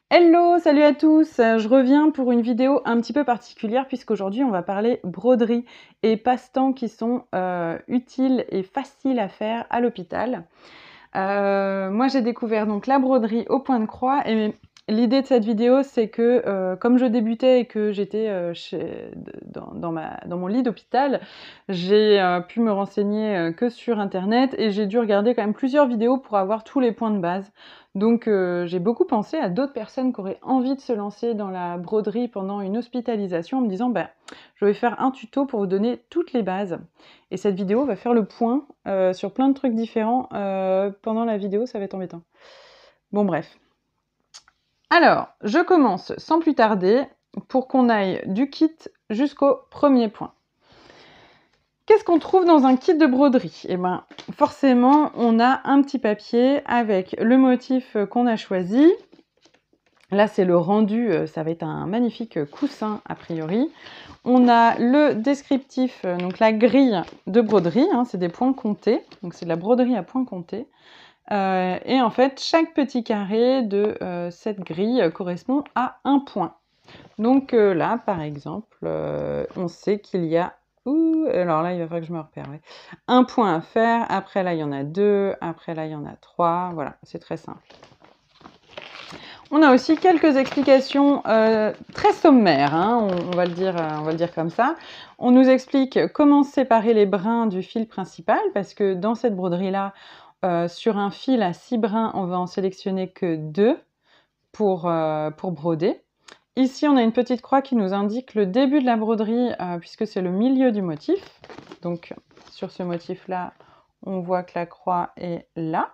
Hello, salut à tous! Je reviens pour une vidéo un petit peu particulière puisqu'aujourd'hui on va parler broderie et passe-temps qui sont utiles et faciles à faire à l'hôpital. Moi j'ai découvert donc la broderie au point de croix et l'idée de cette vidéo c'est que comme je débutais et que j'étais dans mon lit d'hôpital, j'ai pu me renseigner que sur internet et j'ai dû regarder quand même plusieurs vidéos pour avoir tous les points de base. Donc j'ai beaucoup pensé à d'autres personnes qui auraient envie de se lancer dans la broderie pendant une hospitalisation en me disant je vais faire un tuto pour vous donner toutes les bases. Et cette vidéo va faire le point sur plein de trucs différents pendant la vidéo, ça va être embêtant. Bon bref. Alors, je commence sans plus tarder pour qu'on aille du kit jusqu'au premier point. Qu'est-ce qu'on trouve dans un kit de broderie? Eh bien, forcément, on a un petit papier avec le motif qu'on a choisi. Là, c'est le rendu, ça va être un magnifique coussin a priori. On a le descriptif, donc la grille de broderie, hein, c'est des points comptés, donc c'est de la broderie à points comptés. Et en fait, chaque petit carré de cette grille correspond à un point. Donc là, par exemple, on sait qu'il y a... alors là, il va falloir que je me repère. Ouais. Un point à faire, après là, il y en a deux, après là, il y en a trois. Voilà, c'est très simple. On a aussi quelques explications très sommaires, hein, on va le dire comme ça. On nous explique comment séparer les brins du fil principal, parce que dans cette broderie-là, sur un fil à 6 brins, on va en sélectionner que 2 pour broder. Ici, on a une petite croix qui nous indique le début de la broderie, puisque c'est le milieu du motif. Donc, sur ce motif-là, on voit que la croix est là.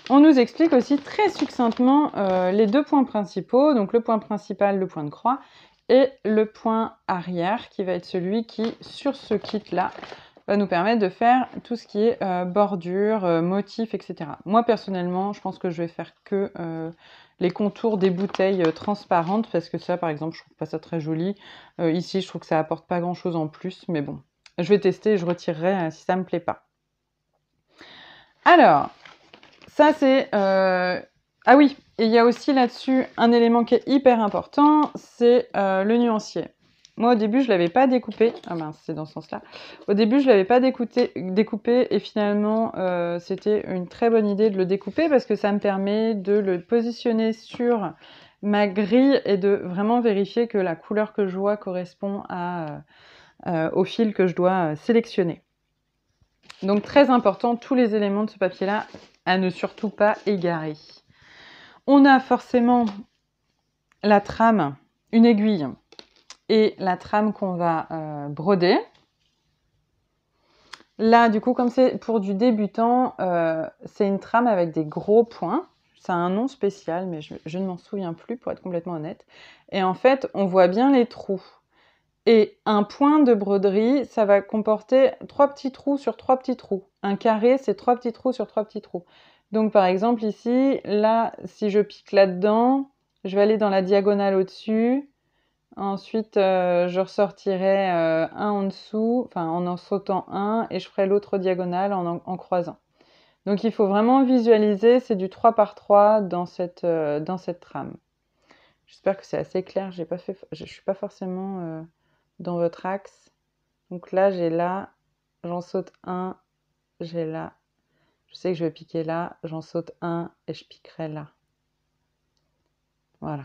On nous explique aussi très succinctement les deux points principaux, donc le point principal, le point de croix, et le point arrière, qui va être celui qui, sur ce kit-là, va nous permettre de faire tout ce qui est bordure, motif, etc. Moi, personnellement, je pense que je vais faire que les contours des bouteilles transparentes, parce que ça, par exemple, je trouve pas ça très joli. Ici, je trouve que ça apporte pas grand-chose en plus, mais bon. Je vais tester et je retirerai si ça me plaît pas. Alors, ça c'est... Ah oui, et il y a aussi là-dessus un élément qui est hyper important, c'est le nuancier. Moi, au début, je ne l'avais pas découpé. Ah mince, c'est dans ce sens-là. Au début, je ne l'avais pas découpé et finalement, c'était une très bonne idée de le découper parce que ça me permet de le positionner sur ma grille et de vraiment vérifier que la couleur que je vois correspond au fil que je dois sélectionner. Donc, très important, tous les éléments de ce papier-là à ne surtout pas égarer. On a forcément la trame, une aiguille, et la trame qu'on va broder. Là, du coup, comme c'est pour du débutant, c'est une trame avec des gros points. Ça a un nom spécial, mais je ne m'en souviens plus, pour être complètement honnête. Et en fait, on voit bien les trous. Et un point de broderie, ça va comporter 3 petits trous sur 3 petits trous. Un carré, c'est 3 petits trous sur 3 petits trous. Donc, par exemple, ici, là, si je pique là-dedans, je vais aller dans la diagonale au-dessus. Ensuite, je ressortirai un en dessous, enfin en sautant un, et je ferai l'autre diagonale en croisant. Donc, il faut vraiment visualiser, c'est du 3 par 3 dans cette trame. J'espère que c'est assez clair, je ne suis pas forcément dans votre axe. Donc là, j'ai là, j'en saute un, j'ai là. Je sais que je vais piquer là, j'en saute un et je piquerai là. Voilà.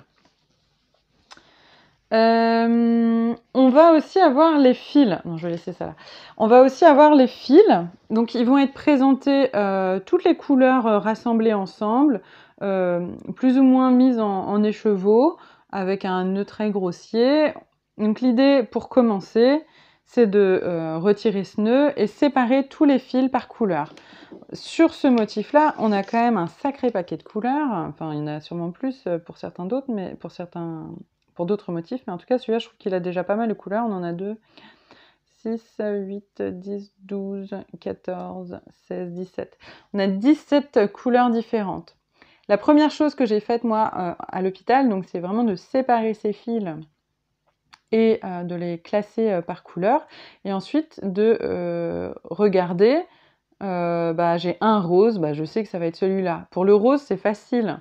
On va aussi avoir les fils. Non, je vais laisser ça là. On va aussi avoir les fils. Donc, ils vont être présentés toutes les couleurs rassemblées ensemble, plus ou moins mises en écheveau, avec un nœud très grossier. Donc, l'idée, pour commencer, c'est de retirer ce nœud et séparer tous les fils par couleur. Sur ce motif-là, on a quand même un sacré paquet de couleurs. Enfin, il y en a sûrement plus pour certains d'autres, mais pour d'autres motifs. Mais en tout cas, celui-là, je trouve qu'il a déjà pas mal de couleurs. On en a 2, 6, 8, 10, 12, 14, 16, 17. On a 17 couleurs différentes. La première chose que j'ai faite, moi, à l'hôpital, donc c'est vraiment de séparer ces fils et de les classer par couleur. Et ensuite, de regarder... j'ai un rose, je sais que ça va être celui-là. Pour le rose, c'est facile.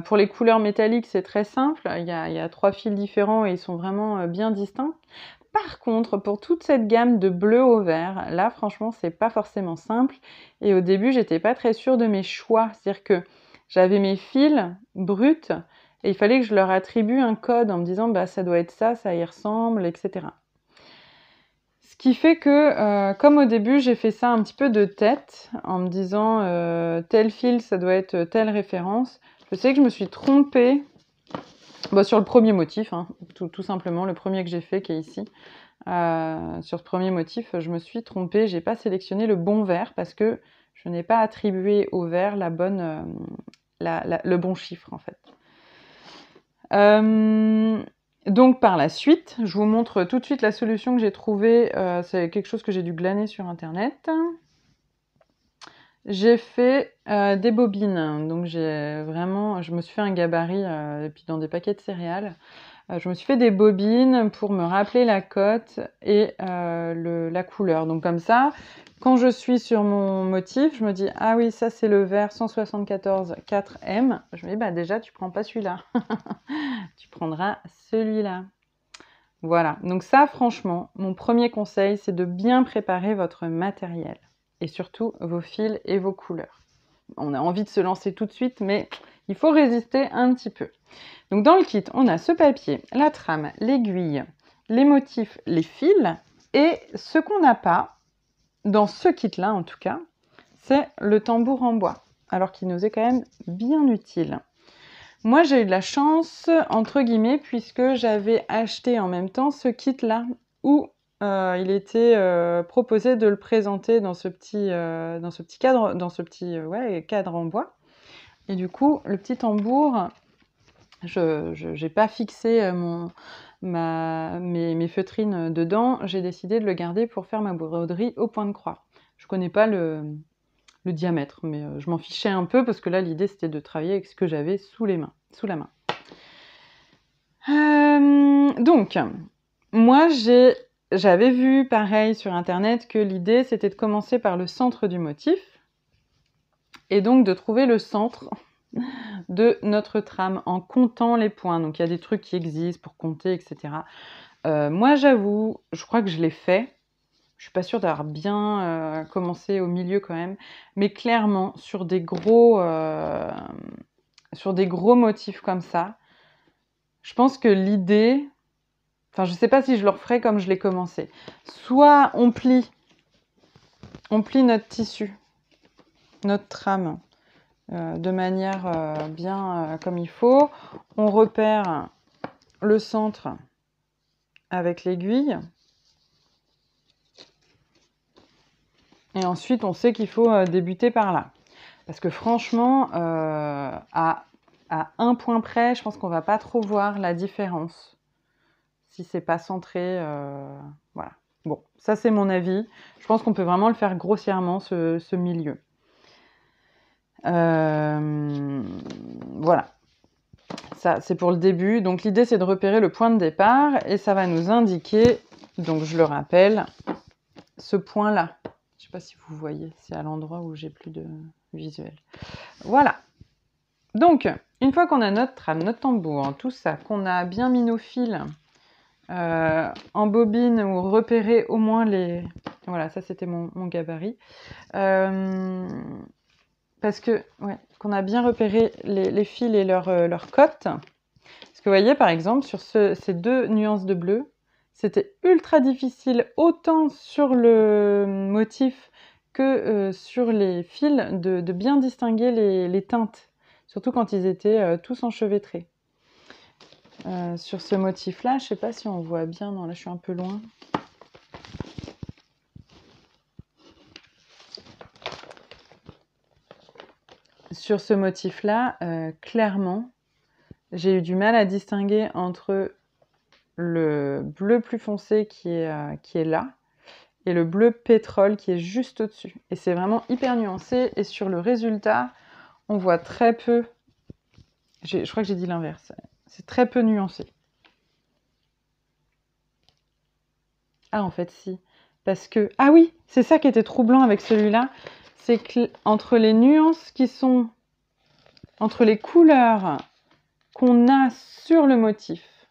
Pour les couleurs métalliques, c'est très simple. Il y a 3 fils différents et ils sont vraiment bien distincts. Par contre, pour toute cette gamme de bleu au vert, là, franchement, c'est pas forcément simple. Et au début, j'étais pas très sûre de mes choix. C'est-à-dire que j'avais mes fils bruts et il fallait que je leur attribue un code en me disant, bah, ça doit être ça, ça y ressemble, etc. Ce qui fait que, comme au début, j'ai fait ça un petit peu de tête, en me disant, tel fil, ça doit être telle référence. Je sais que je me suis trompée sur le premier motif, hein, tout simplement, le premier que j'ai fait, qui est ici. Sur ce premier motif, je me suis trompée, j'ai pas sélectionné le bon vert parce que je n'ai pas attribué au vert la bonne, le bon chiffre en fait. Donc par la suite, je vous montre tout de suite la solution que j'ai trouvée. C'est quelque chose que j'ai dû glaner sur internet. J'ai fait des bobines, donc je me suis fait un gabarit et puis dans des paquets de céréales. Je me suis fait des bobines pour me rappeler la cote et la couleur. Donc comme ça, quand je suis sur mon motif, je me dis « Ah oui, ça c'est le vert 174 4M ». Je me dis « Bah déjà, tu prends pas celui-là. Tu prendras celui-là ». Voilà. Donc ça, franchement, mon premier conseil, c'est de bien préparer votre matériel. Et surtout vos fils et vos couleurs. On a envie de se lancer tout de suite, mais il faut résister un petit peu. Donc dans le kit, on a ce papier, la trame, l'aiguille, les motifs, les fils. Et ce qu'on n'a pas, dans ce kit-là en tout cas, c'est le tambour en bois. Alors qu'il nous est quand même bien utile. Moi, j'ai eu de la chance, entre guillemets, puisque j'avais acheté en même temps ce kit-là, où il était proposé de le présenter dans ce petit cadre, cadre en bois. Et du coup, le petit tambour, je n'ai pas fixé mes feutrines dedans. J'ai décidé de le garder pour faire ma broderie au point de croix. Je connais pas le diamètre, mais je m'en fichais un peu parce que là, l'idée, c'était de travailler avec ce que j'avais sous la main. Donc, moi, j'avais vu, pareil, sur Internet, que l'idée, c'était de commencer par le centre du motif et donc de trouver le centre de notre trame en comptant les points. Donc, il y a des trucs qui existent pour compter, etc. Moi, j'avoue, je crois que je l'ai fait. Je suis pas sûre d'avoir bien commencé au milieu quand même, mais clairement, sur des gros motifs comme ça, je pense que l'idée... Enfin, je sais pas si je le referai comme je l'ai commencé. Soit on plie notre tissu, notre trame, de manière bien comme il faut. On repère le centre avec l'aiguille. Et ensuite, on sait qu'il faut débuter par là. Parce que franchement, à un point près, je pense qu'on va pas trop voir la différence. Si c'est pas centré, voilà. Bon, ça c'est mon avis. Je pense qu'on peut vraiment le faire grossièrement, ce milieu. Voilà. Ça, c'est pour le début. Donc l'idée, c'est de repérer le point de départ et ça va nous indiquer, donc je le rappelle, ce point-là. Je sais pas si vous voyez, c'est à l'endroit où j'ai plus de visuel. Voilà. Donc, une fois qu'on a notre trame, notre tambour, tout ça, qu'on a bien mis nos fils en bobine ou repérer au moins les... Voilà, ça c'était mon gabarit. Parce que, ouais, qu'on a bien repéré les fils et leur cote. Parce que vous voyez, par exemple, sur ces deux nuances de bleu, c'était ultra difficile, autant sur le motif que sur les fils, de bien distinguer les teintes. Surtout quand ils étaient tous enchevêtrés. Sur ce motif-là, je ne sais pas si on voit bien. Non, là, je suis un peu loin. Sur ce motif-là, clairement, j'ai eu du mal à distinguer entre le bleu plus foncé qui est là et le bleu pétrole qui est juste au-dessus. Et c'est vraiment hyper nuancé. Et sur le résultat, on voit très peu... Je crois que j'ai dit l'inverse. C'est très peu nuancé. Ah, en fait, si. Parce que... Ah oui, c'est ça qui était troublant avec celui-là. C'est que entre les nuances qui sont entre les couleurs qu'on a sur le motif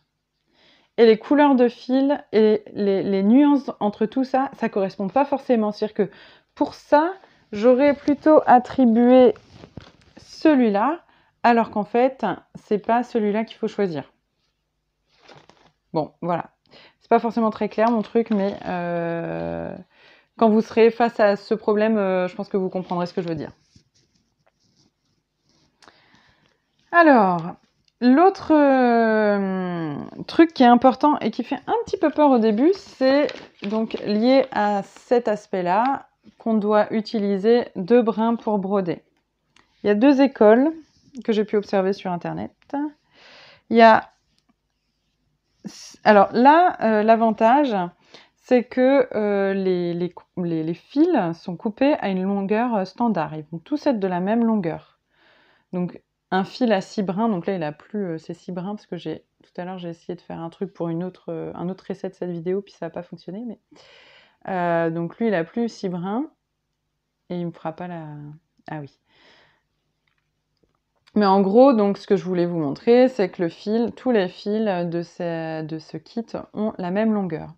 et les couleurs de fil et les nuances entre tout ça, ça correspond pas forcément. C'est-à-dire que pour ça, j'aurais plutôt attribué celui-là, alors qu'en fait, c'est pas celui-là qu'il faut choisir. Bon, voilà. C'est pas forcément très clair mon truc, mais quand vous serez face à ce problème, je pense que vous comprendrez ce que je veux dire. Alors, l'autre truc qui est important et qui fait un petit peu peur au début, c'est donc lié à cet aspect-là qu'on doit utiliser 2 brins pour broder. Il y a 2 écoles que j'ai pu observer sur Internet. Il y a... Alors là, l'avantage, c'est que les fils sont coupés à une longueur standard. Ils vont tous être de la même longueur. Donc, un fil à 6 brins, donc là il a plus ces 6 brins parce que tout à l'heure j'ai essayé de faire un truc pour un autre essai de cette vidéo puis ça n'a pas fonctionné. Mais donc lui il a plus 6 brins et il me fera pas la... Ah oui. Mais en gros, donc ce que je voulais vous montrer, c'est que tous les fils de ce kit ont la même longueur.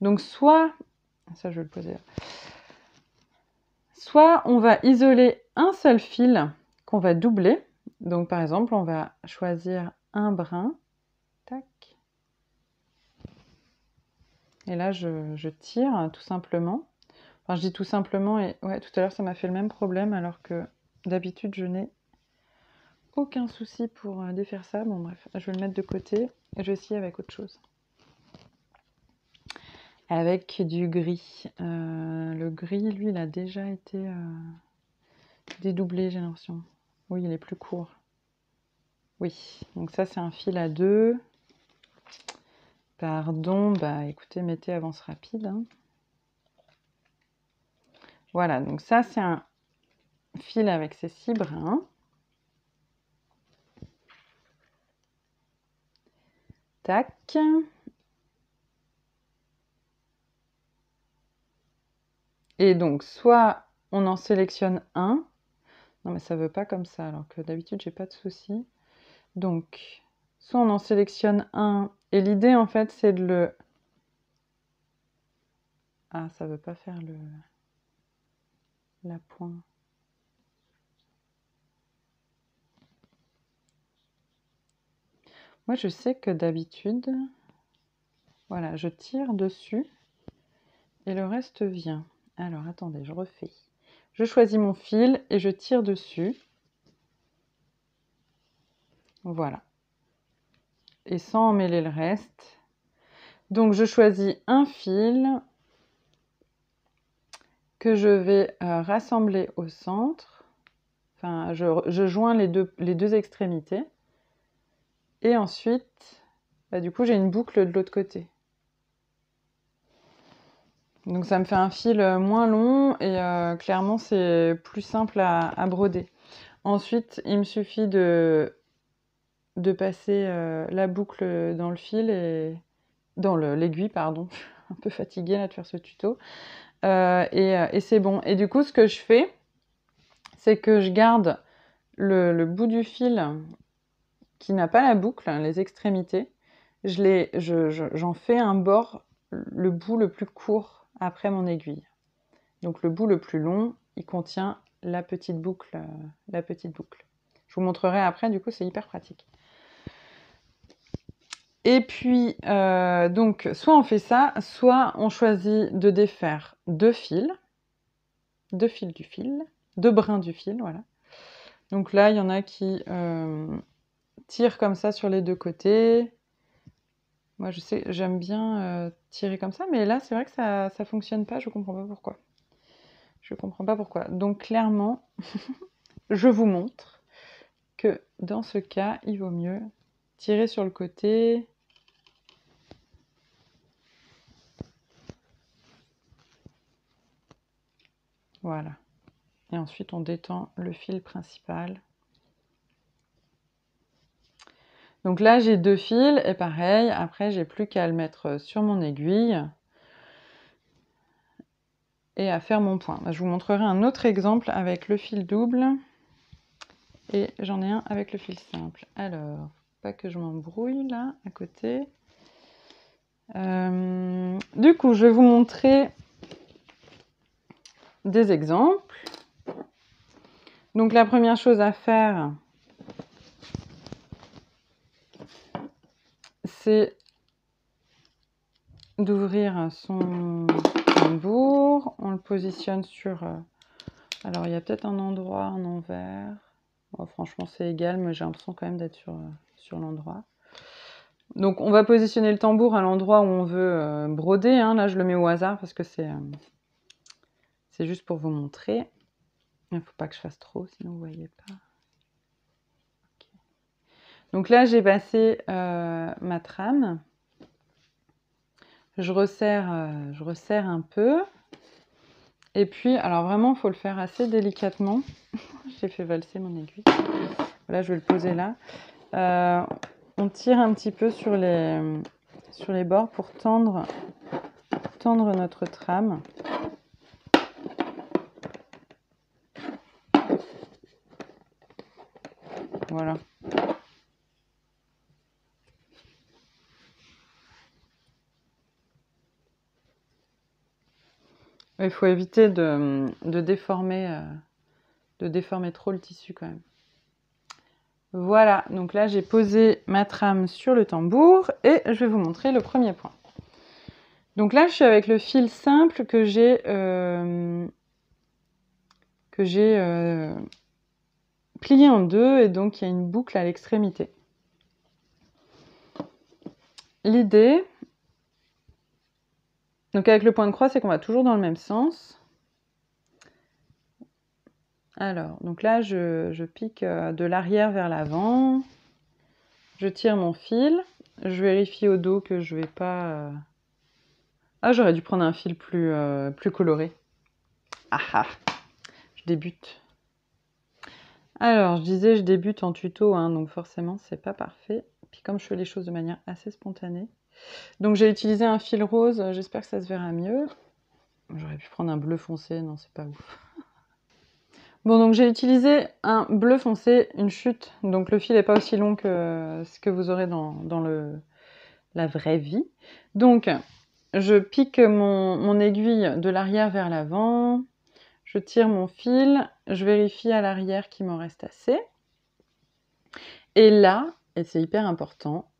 Donc soit, ça je vais le poser là, soit on va isoler un seul fil qu'on va doubler. Donc par exemple, on va choisir un brin, tac, et là je tire tout simplement. Enfin je dis tout simplement, et ouais, tout à l'heure ça m'a fait le même problème alors que d'habitude je n'ai aucun souci pour défaire ça. Bon bref, je vais le mettre de côté et je vais essayer avec autre chose. Avec du gris. Le gris, lui, il a déjà été dédoublé, j'ai l'impression. Oui, il est plus court. Oui, donc ça, c'est un fil à 2. Pardon, bah écoutez, mettez avance rapide. Hein. Voilà, donc ça, c'est un fil avec ses 6 brins. Tac. Et donc, soit on en sélectionne un. Non, mais ça veut pas comme ça, alors que d'habitude, j'ai pas de souci. Donc, soit on en sélectionne un. Et l'idée, en fait, c'est de le... Ah, ça veut pas faire la pointe. Moi, je sais que d'habitude, voilà, je tire dessus et le reste vient. Alors, attendez, je refais. Je choisis mon fil et je tire dessus. Voilà. Et sans emmêler le reste. Donc, je choisis un fil que je vais rassembler au centre. Enfin, je joins les deux extrémités. Et ensuite, bah, du coup, j'ai une boucle de l'autre côté. Donc ça me fait un fil moins long et clairement c'est plus simple à broder. Ensuite, il me suffit de passer la boucle dans le fil et dans l'aiguille, pardon. Je suis un peu fatiguée là de faire ce tuto. Et c'est bon. Et du coup, ce que je fais, c'est que je garde le bout du fil qui n'a pas la boucle, les extrémités. J'en fais un bord, le bout le plus court après mon aiguille. Donc le bout le plus long, il contient la petite boucle. Je vous montrerai après, du coup c'est hyper pratique. Et puis, donc, soit on fait ça, soit on choisit de défaire 2 fils du fil, 2 brins du fil, voilà. Donc là, il y en a qui tirent comme ça sur les 2 côtés. Moi, je sais, j'aime bien tirer comme ça, mais là, c'est vrai que ça fonctionne pas, je comprends pas pourquoi. Je comprends pas pourquoi. Donc clairement, je vous montre que dans ce cas, il vaut mieux tirer sur le côté. Voilà. Et ensuite, on détend le fil principal. Donc là, j'ai 2 fils et pareil, après, j'ai plus qu'à le mettre sur mon aiguille et à faire mon point. Je vous montrerai un autre exemple avec le fil double Et j'en ai un avec le fil simple. Alors, pas que je m'embrouille là, à côté. Du coup, je vais vous montrer des exemples. Donc la première chose à faire, c'est d'ouvrir son tambour. On le positionne sur... alors il y a peut-être un endroit en envers. Bon, franchement c'est égal, mais j'ai l'impression quand même d'être sur l'endroit. Donc on va positionner le tambour à l'endroit où on veut broder. Hein. Là je le mets au hasard parce que c'est juste pour vous montrer. Il ne faut pas que je fasse trop, sinon vous ne voyez pas. Okay. Donc là, j'ai passé ma trame. Je resserre un peu. Et puis, alors vraiment, il faut le faire assez délicatement. J'ai fait valser mon aiguille. Voilà, je vais le poser là. On tire un petit peu sur les bords pour tendre notre trame. Voilà. Il faut éviter de déformer trop le tissu quand même. Voilà, donc là j'ai posé ma trame sur le tambour et je vais vous montrer le premier point. Donc là je suis avec le fil simple que j'ai plié en deux et donc il y a une boucle à l'extrémité. L'idée, donc avec le point de croix, c'est qu'on va toujours dans le même sens. Alors, donc là je pique de l'arrière vers l'avant, je tire mon fil, je vérifie au dos que je vais pas... Ah, j'aurais dû prendre un fil plus coloré. Ah ah, je débute. Alors, je disais, je débute en tuto, hein, donc forcément, c'est pas parfait. Puis comme je fais les choses de manière assez spontanée. Donc j'ai utilisé un fil rose, j'espère que ça se verra mieux. J'aurais pu prendre un bleu foncé, non, c'est pas ouf. Bon, donc j'ai utilisé un bleu foncé, une chute. Donc le fil n'est pas aussi long que ce que vous aurez dans la vraie vie. Donc, je pique mon aiguille de l'arrière vers l'avant. Je tire mon fil, je vérifie à l'arrière qu'il m'en reste assez. Et là, et c'est hyper important,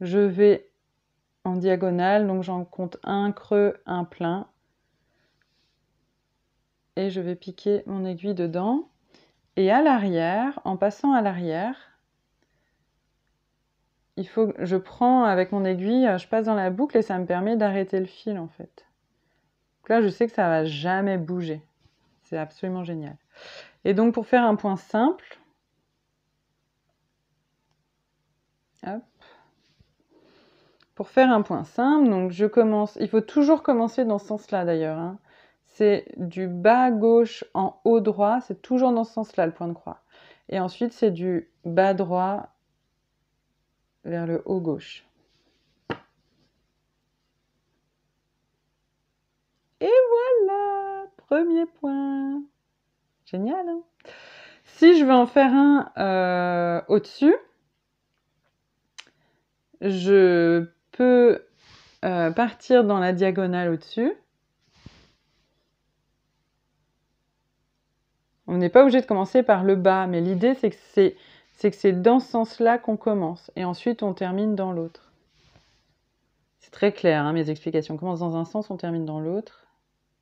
je vais en diagonale, donc j'en compte un creux, un plein. Et je vais piquer mon aiguille dedans. Et à l'arrière, en passant à l'arrière, je prends avec mon aiguille, je passe dans la boucle et ça me permet d'arrêter le fil en fait. Donc là, je sais que ça va jamais bouger. C'est absolument génial. Et donc pour faire un point simple, hop, pour faire un point simple, donc je commence, il faut toujours commencer dans ce sens-là d'ailleurs, hein. C'est du bas gauche en haut droit, c'est toujours dans ce sens-là le point de croix. Et ensuite c'est du bas droit vers le haut gauche. Et voilà, premier point. Génial, hein? Si je veux en faire un au-dessus, je peux partir dans la diagonale au-dessus. On n'est pas obligé de commencer par le bas, mais l'idée c'est que c'est dans ce sens-là qu'on commence, et ensuite on termine dans l'autre. C'est très clair, hein, mes explications. On commence dans un sens, on termine dans l'autre.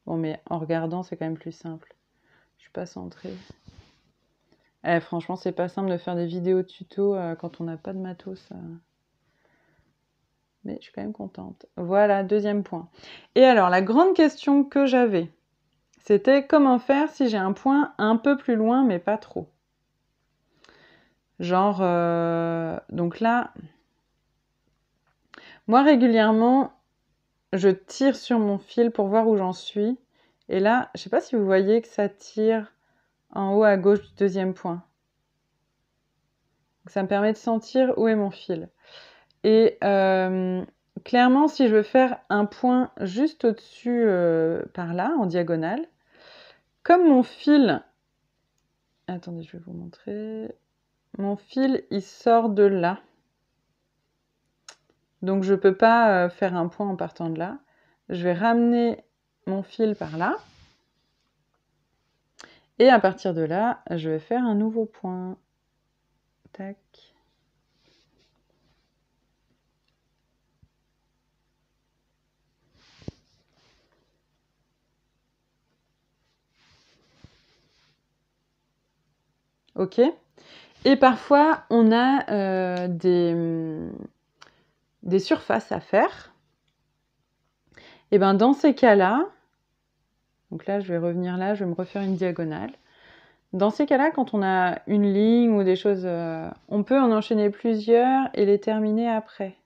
Bon, mais en regardant, c'est quand même plus simple. Je suis pas centrée. Franchement, c'est pas simple de faire des vidéos tuto quand on n'a pas de matos. Mais je suis quand même contente. Voilà, deuxième point. Et alors, la grande question que j'avais, c'était comment faire si j'ai un point un peu plus loin, mais pas trop. Genre, donc là, moi régulièrement, je tire sur mon fil pour voir où j'en suis. Et là, je ne sais pas si vous voyez que ça tire en haut à gauche du deuxième point. Donc, ça me permet de sentir où est mon fil. Et clairement, si je veux faire un point juste au-dessus, par là, en diagonale, comme mon fil Attendez, je vais vous montrer. Mon fil, il sort de là. Donc, je ne peux pas faire un point en partant de là. Je vais ramener mon fil par là. Et à partir de là, je vais faire un nouveau point. Tac. Ok. Et parfois, on a des surfaces à faire. Et bien, dans ces cas-là, donc là, je vais revenir là, je vais me refaire une diagonale. Dans ces cas-là, quand on a une ligne ou des choses, on peut en enchaîner plusieurs et les terminer après.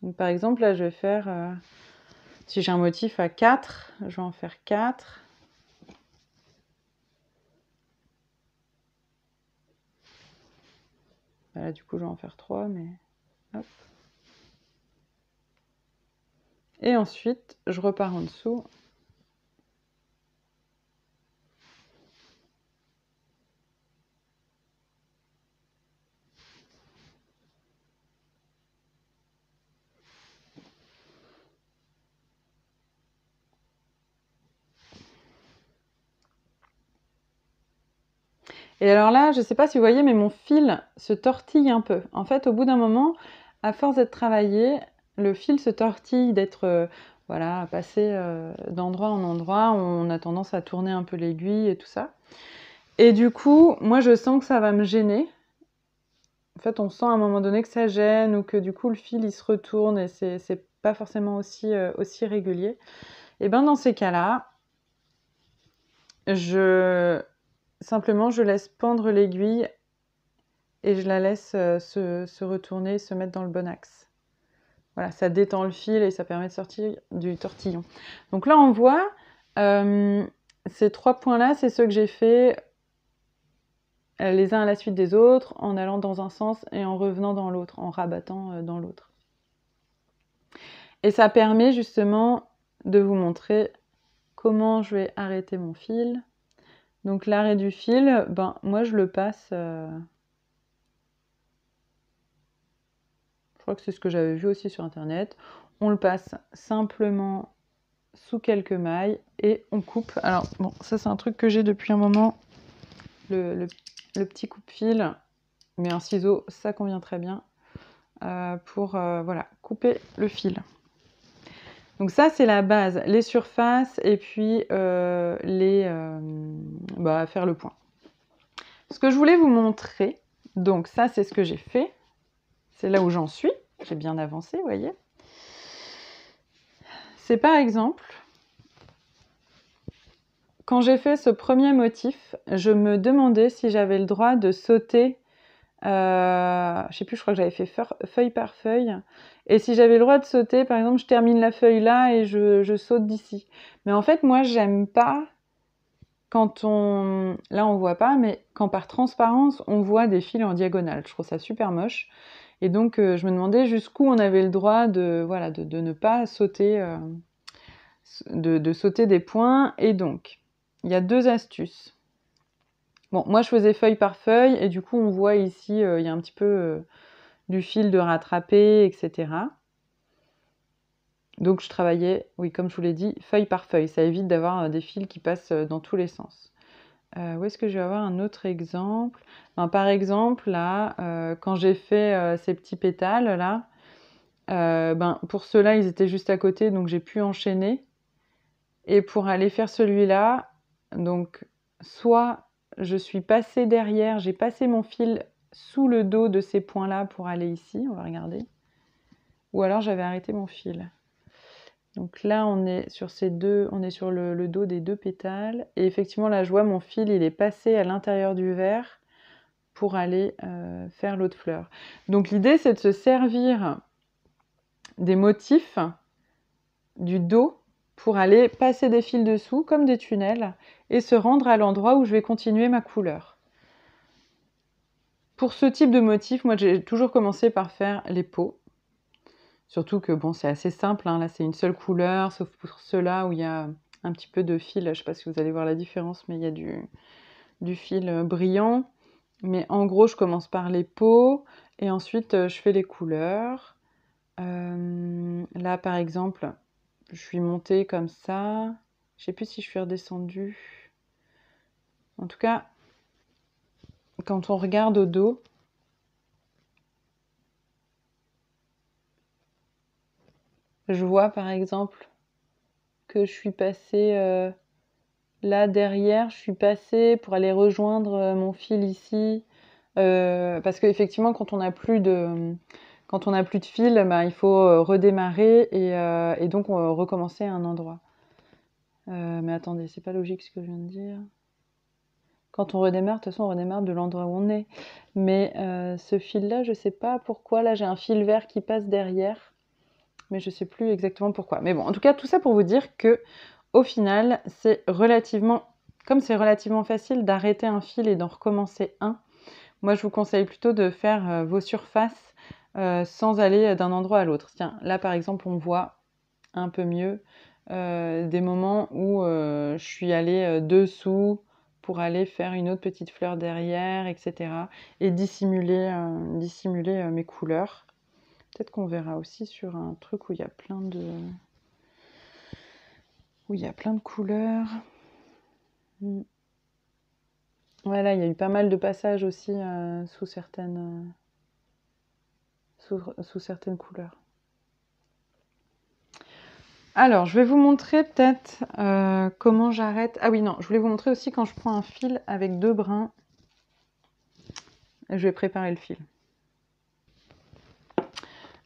Donc, par exemple, là, je vais faire, si j'ai un motif à 4, je vais en faire 4. Là, du coup, je vais en faire 3, mais hop. Et ensuite, je repars en dessous. Et alors là, je ne sais pas si vous voyez, mais mon fil se tortille un peu. En fait, au bout d'un moment, à force d'être travaillé, le fil se tortille, d'être voilà, passé d'endroit en endroit. On a tendance à tourner un peu l'aiguille et tout ça. Et du coup, moi, je sens que ça va me gêner. En fait, on sent à un moment donné que ça gêne ou que du coup, le fil, il se retourne et c'est pas forcément aussi régulier. Et bien, dans ces cas-là, simplement, je laisse pendre l'aiguille et je la laisse se retourner, se mettre dans le bon axe. Voilà, ça détend le fil et ça permet de sortir du tortillon. Donc là, on voit, ces 3 points-là, c'est ceux que j'ai fait les uns à la suite des autres, en allant dans un sens et en revenant dans l'autre, en rabattant dans l'autre. Et ça permet justement de vous montrer comment je vais arrêter mon fil. Donc l'arrêt du fil, moi je le passe... je crois que c'est ce que j'avais vu aussi sur internet. On le passe simplement sous quelques mailles et on coupe. Alors bon, ça c'est un truc que j'ai depuis un moment, le petit coupe-fil, mais un ciseau, ça convient très bien pour voilà, couper le fil. Donc ça c'est la base, les surfaces et puis faire le point. Ce que je voulais vous montrer, donc ça c'est ce que j'ai fait, c'est là où j'en suis, j'ai bien avancé, vous voyez. C'est par exemple, quand j'ai fait ce premier motif, je me demandais si j'avais le droit de sauter, je sais plus, je crois que j'avais fait feuille par feuille, et si j'avais le droit de sauter, par exemple, je termine la feuille là et je saute d'ici. Mais en fait, moi, j'aime pas quand là on voit pas, mais quand par transparence, on voit des fils en diagonale. Je trouve ça super moche. Et donc, je me demandais jusqu'où on avait le droit de ne pas sauter, de sauter des points. Et donc, il y a 2 astuces. Bon, moi je faisais feuille par feuille et du coup on voit ici, il y a un petit peu du fil de rattraper, etc. Donc je travaillais, oui, comme je vous l'ai dit, feuille par feuille. Ça évite d'avoir des fils qui passent dans tous les sens. Où est-ce que je vais avoir un autre exemple? Par exemple, là, quand j'ai fait ces petits pétales, là, pour ceux-là, ils étaient juste à côté, donc j'ai pu enchaîner. Et pour aller faire celui-là, donc soit je suis passée derrière, j'ai passé mon fil sous le dos de ces points-là pour aller ici, on va regarder. Ou alors j'avais arrêté mon fil. Donc là, on est sur on est sur le dos des 2 pétales. Et effectivement, là, je vois mon fil, il est passé à l'intérieur du verre pour aller faire l'autre fleur. Donc l'idée, c'est de se servir des motifs du dos pour aller passer des fils dessous, comme des tunnels, et se rendre à l'endroit où je vais continuer ma couleur. Pour ce type de motif, moi, j'ai toujours commencé par faire les peaux. Surtout que bon, c'est assez simple, hein. Là c'est une seule couleur, sauf pour ceux-là où il y a un petit peu de fil. Je ne sais pas si vous allez voir la différence, mais il y a du fil brillant. Mais en gros, je commence par les peaux et ensuite je fais les couleurs. Là, par exemple, je suis montée comme ça. Je sais plus si je suis redescendue. En tout cas, quand on regarde au dos, je vois par exemple que je suis passée là derrière, je suis passée pour aller rejoindre mon fil ici. Parce qu'effectivement, quand on n'a plus de fil, bah, il faut redémarrer et donc recommencer à un endroit. Mais attendez, c'est pas logique ce que je viens de dire. Quand on redémarre, de toute façon, on redémarre de l'endroit où on est. Mais ce fil-là, je sais pas pourquoi. Là, j'ai un fil vert qui passe derrière, mais je sais plus exactement pourquoi. Mais bon, en tout cas, tout ça pour vous dire que, au final, comme c'est relativement facile d'arrêter un fil et d'en recommencer un, moi, je vous conseille plutôt de faire vos surfaces sans aller d'un endroit à l'autre. Tiens, là, par exemple, on voit un peu mieux des moments où je suis allée dessous pour aller faire une autre petite fleur derrière, etc. Et dissimuler mes couleurs. Peut-être qu'on verra aussi sur un truc où il y a plein de couleurs. Voilà, il y a eu pas mal de passages aussi sous certaines couleurs. Alors, je vais vous montrer peut-être comment j'arrête. Ah oui, non, je voulais vous montrer aussi quand je prends un fil avec 2 brins. Je vais préparer le fil.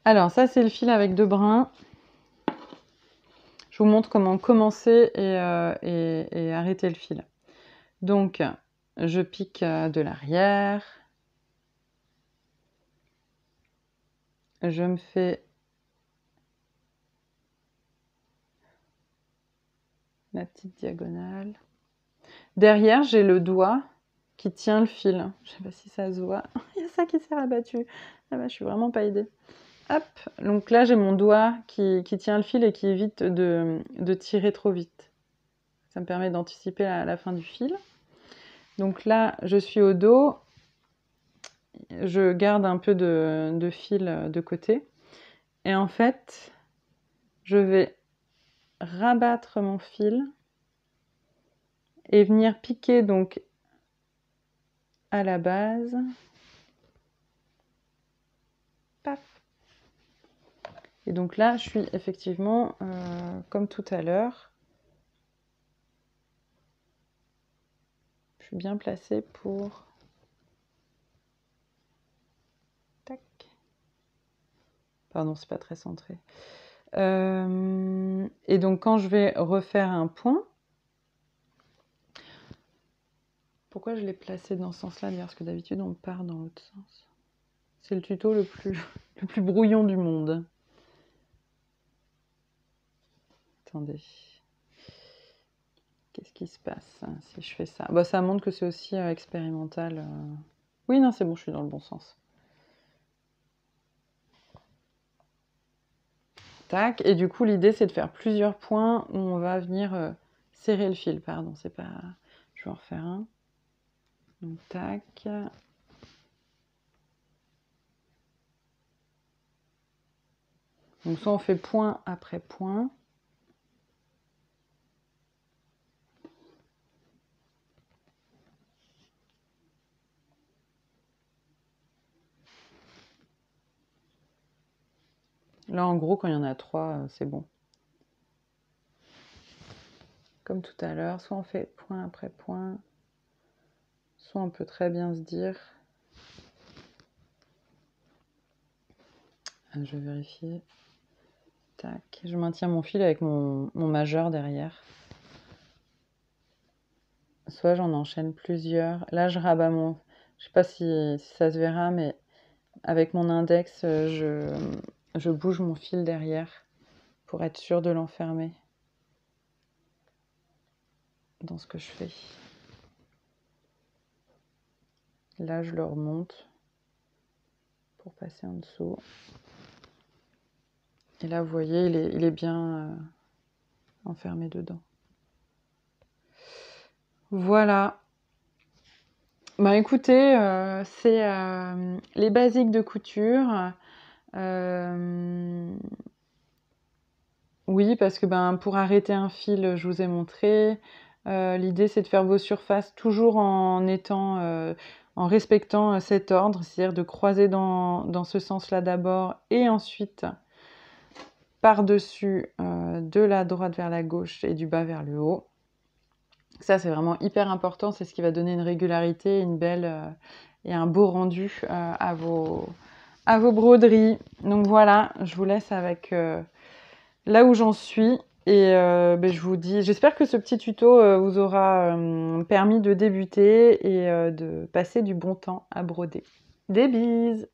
Alors, ça, c'est le fil avec 2 brins. Je vous montre comment commencer et arrêter le fil. Donc, je pique de l'arrière. Je me fais ma petite diagonale. Derrière, j'ai le doigt qui tient le fil. Je sais pas si ça se voit. Il y a ça qui s'est rabattu. Ah bah, je suis vraiment pas aidée. Hop, donc là j'ai mon doigt qui tient le fil et qui évite de tirer trop vite. Ça me permet d'anticiper la fin du fil. Donc là, je suis au dos. Je garde un peu de fil de côté. Et en fait, je vais rabattre mon fil et venir piquer donc à la base. Paf. Et donc là, je suis effectivement comme tout à l'heure. Je suis bien placée pour... Tac. Pardon, c'est pas très centré. Et donc quand je vais refaire un point, pourquoi je l'ai placé dans ce sens-là d'ailleurs? Parce que d'habitude on part dans l'autre sens. C'est le tuto le plus brouillon du monde. Attendez. Qu'est-ce qui se passe si je fais ça? Bah, ça montre que c'est aussi expérimental. Oui, non, c'est bon, je suis dans le bon sens. Tac. Et du coup, l'idée, c'est de faire plusieurs points où on va venir serrer le fil. Pardon, c'est pas... Je vais en refaire un. Donc, tac. Donc, soit on fait point après point. Là, en gros, quand il y en a 3, c'est bon. Comme tout à l'heure, soit on fait point après point, soit on peut très bien se dire... Je vais vérifier. Tac. Je maintiens mon fil avec mon majeur derrière. Soit j'en enchaîne plusieurs. Là, je rabats mon... Je sais pas si ça se verra, mais avec mon index, je bouge mon fil derrière pour être sûre de l'enfermer dans ce que je fais. Là, je le remonte pour passer en dessous. Et là, vous voyez, il est bien enfermé dedans. Voilà. Bah écoutez, c'est les basiques de couture. Oui, parce que ben, pour arrêter un fil, je vous ai montré. L'idée, c'est de faire vos surfaces toujours en respectant cet ordre, c'est-à-dire de croiser dans ce sens-là d'abord et ensuite par-dessus de la droite vers la gauche et du bas vers le haut. Ça, c'est vraiment hyper important, c'est ce qui va donner une régularité, une belle et un beau rendu à vos broderies. Donc voilà, je vous laisse avec là où j'en suis. Et ben, je vous dis, j'espère que ce petit tuto vous aura permis de débuter et de passer du bon temps à broder. Des bises!